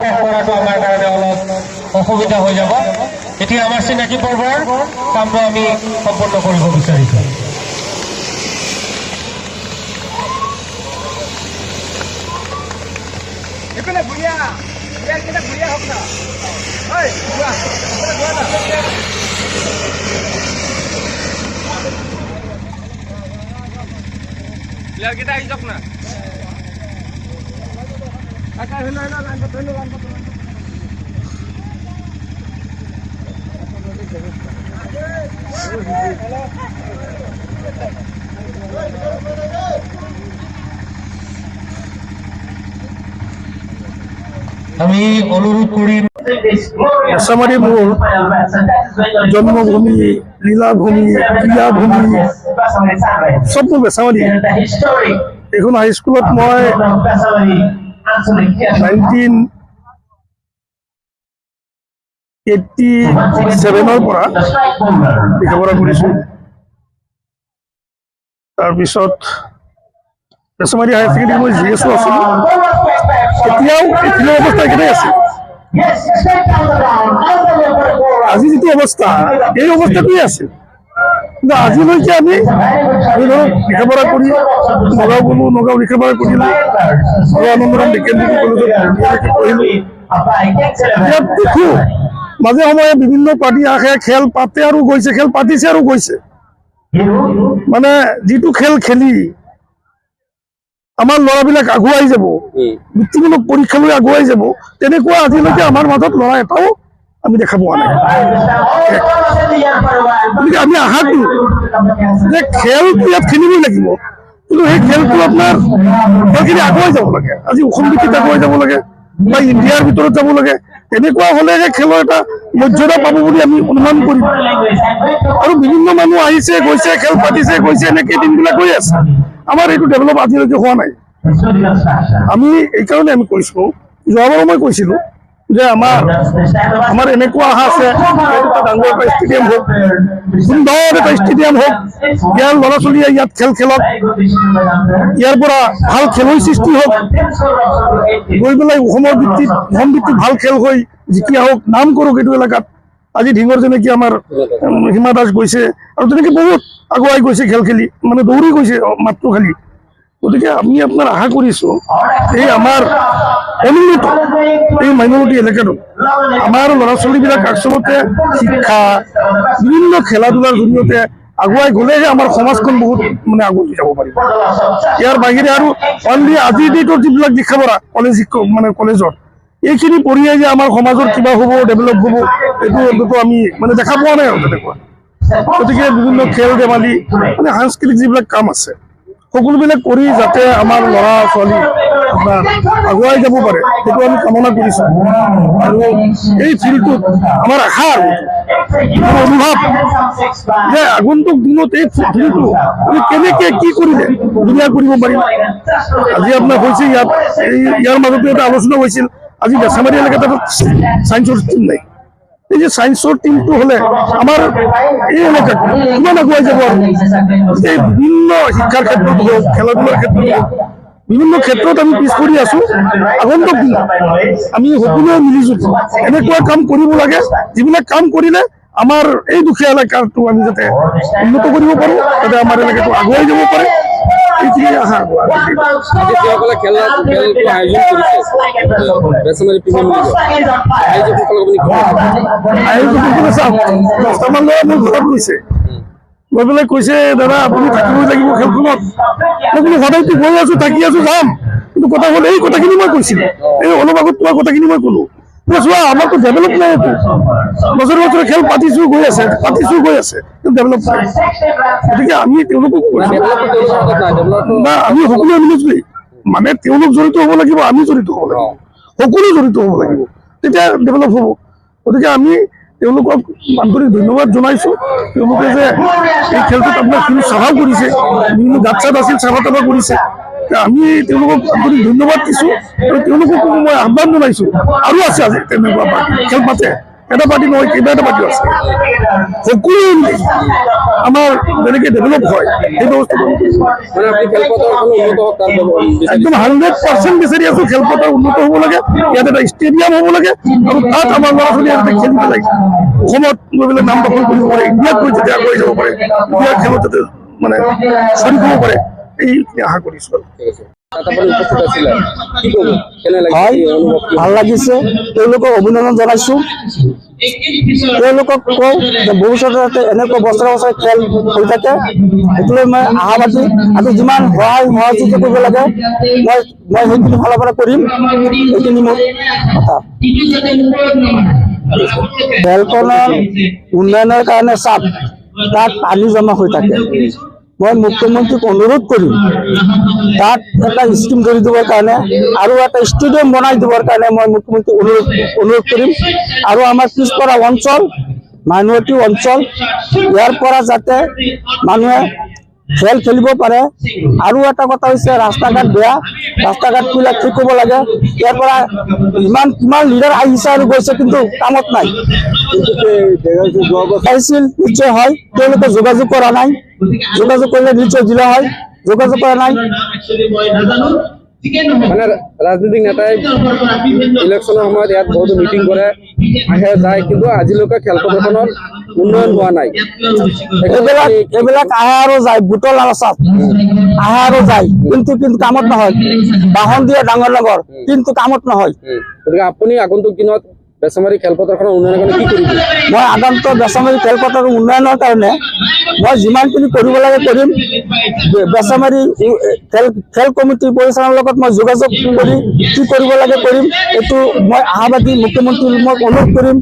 কৰাটো আমাৰ কাৰণে অলপ অসুবিধা হৈ যাব। এতিয়া আমাৰ চিনাকি পৰ্বৰ কামটো আমি সম্পন্ন কৰিব বিচাৰিছোঁ। kita hijau na. Akan hello. আমি অনুৰোধ কৰি বেসামাৰি মোড় জন্মভূমি, লীলাভূমি, ক্ৰিয়াভূমি সব মোৰ বেসামাৰি। এখন হাইস্কুলত মই 1987 পৰা লিখাপঢ়া কৰিছো। তাৰপিছত বেসামাৰি হায়াৰ ছেকেণ্ডেৰী মই GSO আছিলো। এতিয়াও এতিয়াও অৱস্থা একেটাই আছে। আজি যিটো অৱস্থা এই অৱস্থাটোৱে আছে, কিন্তু আজিলৈকে আমি ধৰক লিখাপঢ়া কৰি নগাঁও গ'লো, নগাঁও লিখাপঢ়া কৰিলো, আনন্দৰাম বিজ্ঞান কলেজত পঢ়িলো। ইয়াত দেখো মাজে সময়ে বিভিন্ন পাৰ্টি আহে, খেল পাতে আৰু গৈছে, খেল পাতিছে আৰু গৈছে। মানে যিটো খেল খেলি আমাৰ ল'ৰাবিলাক আগুৱাই যাব, বৃত্তিমূলক পৰীক্ষালৈ আগুৱাই যাব, তেনেকুৱা আজিলৈকে আমাৰ মাজত ল'ৰা এটাও আমি দেখা পোৱা নাই। গতিকে আমি আশা কৰো যে খেলটো ইয়াত খেলিবই লাগিব, কিন্তু সেই খেলটো আপোনাৰ খেলখিনি আগুৱাই যাব লাগে। আজি অসম ভিত্তিত আগুৱাই যাব লাগে বা ইণ্ডিয়াৰ ভিতৰত যাব লাগে। এনেকুৱা হ'লেহে খেলৰ এটা মৰ্যাদা পাব বুলি আমি অনুমান কৰিম। আৰু বিভিন্ন মানুহ আহিছে গৈছে, খেল পাতিছে গৈছে, এনেকৈ দিনবিলাক গৈ আছে। আমাৰ এইটো ডেভেলপ আজিলৈকে হোৱা নাই। আমি এইকাৰণে আমি কৈছো, যোৱাবাৰো মই কৈছিলো যে আমাৰ এনেকুৱা আশা আছে, ডাঙৰ এটা ষ্টেডিয়াম হওক, সুন্দৰ এটা ষ্টেডিয়াম হওক, ইয়াৰ ল'ৰা ছোৱালীয়ে ইয়াত খেল খেলক, ইয়াৰ পৰা ভাল খেলুৱৈ সৃষ্টি হওক, গৈ পেলাই অসম ভিত্তিত ভাল খেল হৈ জিকিয়া হওক, নাম কৰক এইটো এলেকাত। আজি ঢিঙৰ যেনেকৈ আমাৰ হিমা দাস গৈছে আৰু তেনেকৈ বহুত আগুৱাই গৈছে খেল খেলি, মানে দৌৰি গৈছে মাত্ৰ খালি। গতিকে আমি আপোনাৰ আশা কৰিছো এই আমাৰ অনুন্নত এই মাইনৰিটি এলেকাটো আমাৰ ল'ৰা ছোৱালীবিলাক আচলতে শিক্ষা বিভিন্ন খেলা ধূলাৰ জৰিয়তে আগুৱাই গ'লেহে আমাৰ সমাজখন বহুত মানে আগুৱাই যাব পাৰিব। ইয়াৰ বাহিৰে আৰু অনলি আজিৰ ডেটৰ যিবিলাক লিখাপঢ়া কলেজ মানে কলেজত এইখিনি পঢ়িয়ে যে আমাৰ সমাজৰ কিবা হ'ব, ডেভেলপ হ'ব, এইটো অন্তত আমি মানে দেখা পোৱা নাই আৰু তেনেকুৱা। গতিকে বিভিন্ন খেল ধেমালি মানে সাংস্কৃতিক যিবিলাক কাম আছে সকলোবিলাক কৰি যাতে আমাৰ ল'ৰা ছোৱালী আপোনাৰ আগুৱাই যাব পাৰে, সেইটো আমি কামনা কৰিছো। আৰু এই ফিল্ডটোত আমাৰ আশা আৰু অনুভৱ যে আগন্তুক দিনত এই ফিল্ডটো আমি কেনেকৈ কি কৰিলে ধুনীয়া কৰিব পাৰিম। আজি আপোনাৰ হৈছে ইয়াৰ মাজতে এটা আলোচনা হৈছিল, আজি বেচামাৰী এলেকাত এটা ছায়েন্সৰ টিম নাই। এই যে ছায়েন্সৰ টিমটো হ'লে আমাৰ এই এলেকাত কিমান আগুৱাই যাব। আৰু এই বিভিন্ন শিক্ষাৰ ক্ষেত্ৰত হওক, খেলা ধূলাৰ ক্ষেত্ৰত হওক, বিভিন্ন ক্ষেত্ৰত আমি পিছ পৰি আছো। আগন্তুক দিনত আমি সকলোৱে মিলিজুলি এনেকুৱা কাম কৰিব লাগে, যিবিলাক কাম কৰিলে আমাৰ এই দুখীয়া এলেকাটো আমি যাতে উন্নত কৰিব পাৰোঁ, যাতে আমাৰ এলেকাটো আগুৱাই যাব পাৰে, এইখিনি আশা। যিসকলে খেলটো আয়োজন কৰিছে আয়োজকসকলে চাওক, 10টামান ল'ৰা মোৰ ঘৰত গৈছে, গৈ পেলাই কৈছে দাদা আপুনি থাকিবই লাগিব খেলখনত। মই বোলো সদায়তো গৈ আছো, থাকি আছো, যাম, কিন্তু কথা হ'ল এই কথাখিনি মই কৈছিলো, এই অলপ আগত কোৱা কথাখিনি মই ক'লো। চোৱা আমাৰতো ডেভেলপ নাই, বছৰে বছৰে খেল পাতিছো গৈ আছে, কিন্তু ডেভেলপ নাই। গতিকে আমি তেওঁলোকক না আমি সকলোৱে মিলিজুলি মানে তেওঁলোক জড়িত হ'ব লাগিব, আমি জড়িত হ'ব লাগিব, সকলো জড়িত হ'ব লাগিব, তেতিয়া ডেভেলপ হ'ব। গতিকে আমি তেওঁলোকক আন্তৰিক ধন্যবাদ জনাইছো। তেওঁলোকে যে এই খেলটোত আপোনাৰ ফিল্ড চাফা কৰিছে, বিভিন্ন গাঁত চাত আছিল চাফা তাফা কৰিছে, আমি তেওঁলোকক আন্তৰিক ধন্যবাদ দিছো। আৰু তেওঁলোককো মই আহ্বান জনাইছো, আৰু আছে আজি তেনেকুৱা খেল পাতে, এটা পাৰ্টি নহয়, কেইবাটা পাৰ্টি আছে, সকলোৱে মিলি আমাৰ যেনেকৈ ডেভেলপ হয় সেই ব্যৱস্থাটো মানে আপুনি খেলপথাৰখন উন্নত হওক তাৰ বিচাৰিছে। একদম 100% বিচাৰি আছো। খেলপথাৰ উন্নত হ'ব লাগে, ইয়াত এটা ষ্টেডিয়াম হ'ব লাগে, আৰু তাত আমাৰ ল'ৰা ছোৱালী ইয়াতে খেলিব লাগে, অসমত গৈ পেলাই নাম দখল কৰিব পাৰে, ইণ্ডিয়াত গৈ যাতে আগুৱাই যাব পাৰে, ইণ্ডিয়াৰ খেলত যাতে মানে শ্বৰীক হ'ব পাৰে, এইখিনি আশা কৰিছো। ঠিক আছে, তাত আপুনি উপস্থিত আছিলে, কি ক'ব, কেনে লাগিছে, হয়, কি অনুভৱ কি? ভাল লাগিছে, তেওঁলোকক অভিনন্দন জনাইছো। তেওঁলোকক কওঁ যে ভৱিষ্যতে যাতে এনেকুৱা বছৰে বছৰে খেল হৈ থাকে, সেইটোলৈ মই আশাবাদী। আৰু যিমান সহায় সহযোগিতা কৰিব লাগে মই সেইখিনি ফালৰ পৰা কৰিম, এইখিনি মোৰ কথা। খেলখনৰ উন্নয়নৰ কাৰণে চাপ, তাত পানী জমা হৈ থাকে। মই মুখ্যমন্ত্ৰীক অনুৰোধ কৰিম তাত এটা স্কিম কৰি দিবৰ কাৰণে আৰু এটা ষ্টেডিয়াম বনাই দিবৰ কাৰণে মই মুখ্যমন্ত্ৰীক অনুৰোধ কৰিম। আৰু আমাৰ পিছপৰা অঞ্চল, মাইনৰিটি অঞ্চল, ইয়াৰ পৰা যাতে মানুহে খেল খেলিব পাৰে। আৰু এটা কথা হৈছে ৰাস্তা ঘাট বেয়া, ৰাস্তা ঘাটবিলাক ঠিক হ'ব লাগে। ইয়াৰ পৰা কিমান লিডাৰ আহিছে আৰু গৈছে, কিন্তু কামত নাই। পাইছিল নিশ্চয় হয়, তেওঁলোকে যোগাযোগ কৰা নাই, যোগাযোগ কৰিলে নিশ্চয় দিলে হয়, যোগাযোগ কৰা নাই। মানে ৰাজনৈতিক নেতাই ইলেকশ্যনৰ সময়ত ইয়াত বহুতো মিটিং কৰে, আহে যায়, কিন্তু আজিলৈকে খেলপথাৰখনৰ উন্নয়ন হোৱা নাই। এইবিলাক আহে আৰু যায়, বুটৰ লালচাত আহে আৰু যায়, কিন্তু কামত নহয়। বাহন দিয়ে ডাঙৰ ডাঙৰ, কিন্তু কামত নহয়। গতিকে আপুনি আগন্তুক দিনত বেচামাৰী খেলপথাৰখনৰ উন্নয়নৰ কাৰণে কি কৰিব? মই আগন্তুক বেচামাৰী খেলপথাৰৰ উন্নয়নৰ কাৰণে মই যিমানখিনি কৰিব লাগে কৰিম। বেচামাৰী খেল কমিটি পৰিচালনাৰ লগত মই যোগাযোগ কৰি কি কৰিব লাগে কৰিম। এইটো মই আশাবাদী, মুখ্যমন্ত্ৰীক মই অনুৰোধ কৰিম।